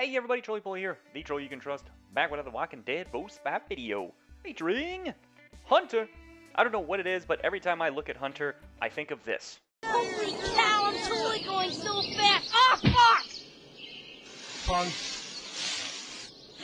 Hey everybody, Trolley Pulley here, the troll you can trust, back with another Walking Dead Ghost Spot video, featuring Hunter. I don't know what it is, but every time I look at Hunter, I think of this. Holy cow, I'm totally going so fast! Oh, fuck! Fun.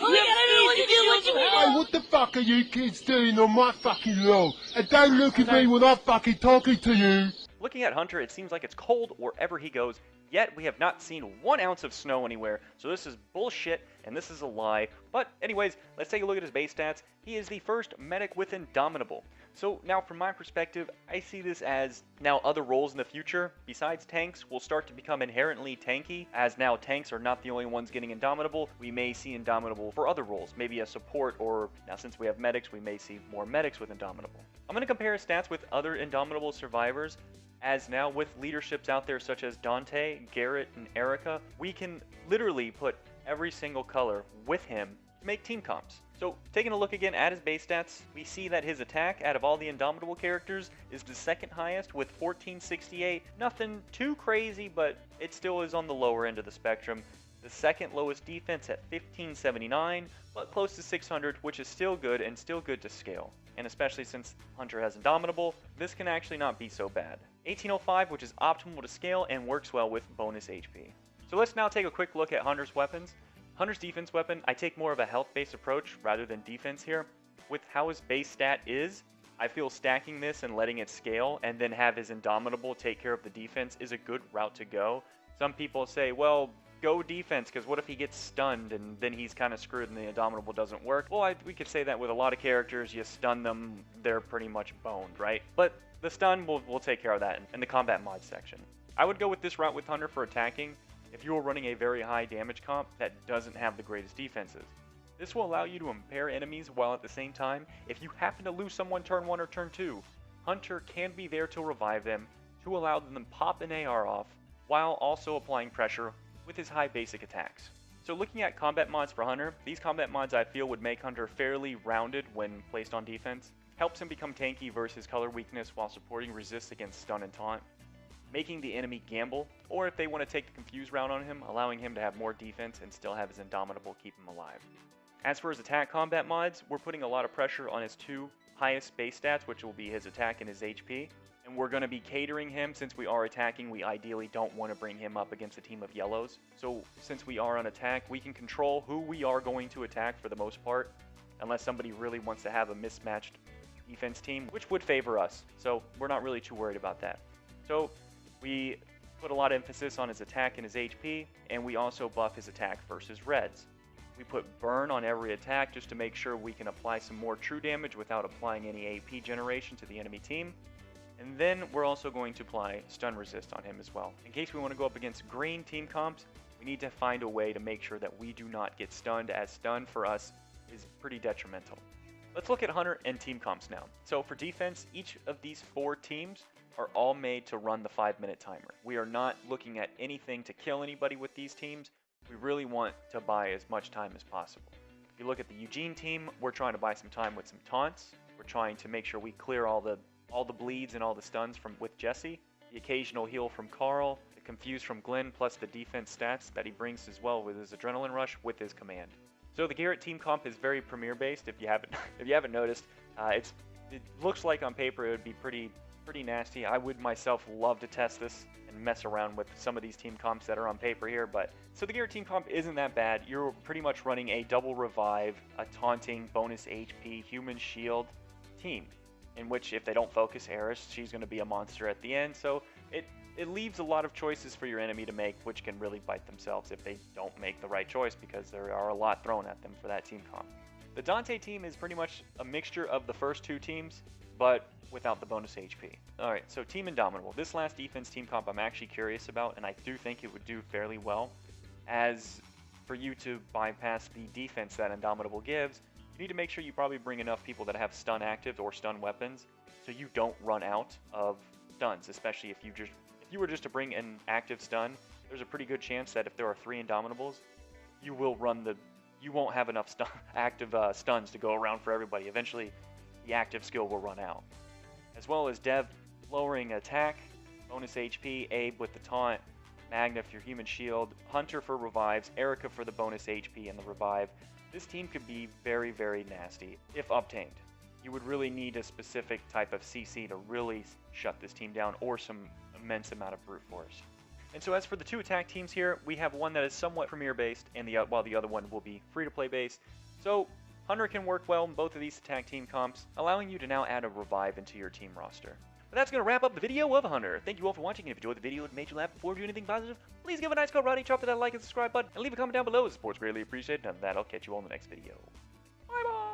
Oh, yeah, I don't know what to do, what you mean? Hey, what the fuck are you kids doing on my fucking lawn? And don't look at me when I'm fucking talking to you. Looking at Hunter, it seems like it's cold wherever he goes, yet we have not seen 1 ounce of snow anywhere, so this is bullshit, and this is a lie. But anyways, let's take a look at his base stats. He is the first medic with Indomitable. So now from my perspective, I see this as now other roles in the future, besides tanks, will start to become inherently tanky, as now tanks are not the only ones getting Indomitable. We may see Indomitable for other roles, maybe a support, or now since we have medics, we may see more medics with Indomitable. I'm going to compare his stats with other Indomitable survivors, as now with leaderships out there such as Dante, Garrett, and Erica, we can literally put every single color with him to make team comps. So taking a look again at his base stats, we see that his attack out of all the Indomitable characters is the second highest with 1468. Nothing too crazy, but it still is on the lower end of the spectrum. The second lowest defense at 1579, but close to 600, which is still good and still good to scale. And especially since Hunter has Indomitable, this can actually not be so bad. 1805, which is optimal to scale and works well with bonus HP. So let's now take a quick look at Hunter's weapons. Hunter's defense weapon, I take more of a health-based approach rather than defense here. With how his base stat is, I feel stacking this and letting it scale and then have his Indomitable take care of the defense is a good route to go. Some people say, well, go defense, because what if he gets stunned and then he's kind of screwed and the Indomitable doesn't work? Well, we could say that with a lot of characters, you stun them, they're pretty much boned, right? But the stun will take care of that in the combat mod section. I would go with this route with Hunter for attacking if you are running a very high damage comp that doesn't have the greatest defenses. This will allow you to impair enemies while at the same time, if you happen to lose someone turn 1 or turn 2, Hunter can be there to revive them, to allow them to pop an AR off, while also applying pressure with his high basic attacks. So looking at combat mods for Hunter, these combat mods I feel would make Hunter fairly rounded when placed on defense, helps him become tanky versus color weakness while supporting resist against stun and taunt, making the enemy gamble, or if they want to take the confuse route on him, allowing him to have more defense and still have his Indomitable keep him alive. As for his attack combat mods, we're putting a lot of pressure on his 2 highest base stats, which will be his attack and his HP. And we're going to be catering him. Since we are attacking, we ideally don't want to bring him up against a team of yellows. So since we are on attack, we can control who we are going to attack for the most part, unless somebody really wants to have a mismatched defense team, which would favor us. So we're not really too worried about that. So we put a lot of emphasis on his attack and his HP, and we also buff his attack versus reds. We put burn on every attack just to make sure we can apply some more true damage without applying any AP generation to the enemy team. And then we're also going to apply stun resist on him as well. In case we want to go up against green team comps, we need to find a way to make sure that we do not get stunned, as stun for us is pretty detrimental. Let's look at Hunter and team comps now. So for defense, each of these 4 teams are all made to run the 5-minute timer. We are not looking at anything to kill anybody with these teams. We really want to buy as much time as possible. If you look at the Eugene team, we're trying to buy some time with some taunts. We're trying to make sure we clear all the bleeds and all the stuns with Jesse, the occasional heal from Carl, the confuse from Glenn, plus the defense stats that he brings as well with his adrenaline rush with his command. So the Garrett team comp is very premier based. If you haven't noticed, it looks like on paper it would be pretty nasty. I would myself love to test this and mess around with some of these team comps that are on paper here, but so the Garrett team comp isn't that bad. You're pretty much running a double revive, a taunting, bonus HP, human shield team, in which if they don't focus Eris, she's going to be a monster at the end. So it leaves a lot of choices for your enemy to make, which can really bite themselves if they don't make the right choice, because there are a lot thrown at them for that team comp. The Dante team is pretty much a mixture of the first 2 teams, but without the bonus HP. Alright, so Team Indomitable. This last defense team comp I'm actually curious about, and I do think it would do fairly well. As for you to bypass the defense that Indomitable gives, you need to make sure you probably bring enough people that have stun active or stun weapons, so you don't run out of stuns, especially if you were just to bring an active stun. There's a pretty good chance that if there are 3 Indomitables, you won't have enough active stuns to go around for everybody. Eventually, the active skill will run out. As well as Dev lowering attack, bonus HP, Abe with the taunt, Magna for your human shield, Hunter for revives, Erica for the bonus HP and the revive. This team could be very, very nasty if obtained. You would really need a specific type of CC to really shut this team down, or some immense amount of brute force. And so as for the two attack teams here, we have one that is somewhat premier based, and while the other one will be free to play based. So Hunter can work well in both of these attack team comps, allowing you to now add a revive into your team roster. But that's going to wrap up the video of Hunter. Thank you all for watching, and if you enjoyed the video and made you laugh before you do anything positive, please give a nice karate chop to that like and subscribe button, and leave a comment down below. The support's greatly appreciated, and that'll catch you all in the next video. Bye bye!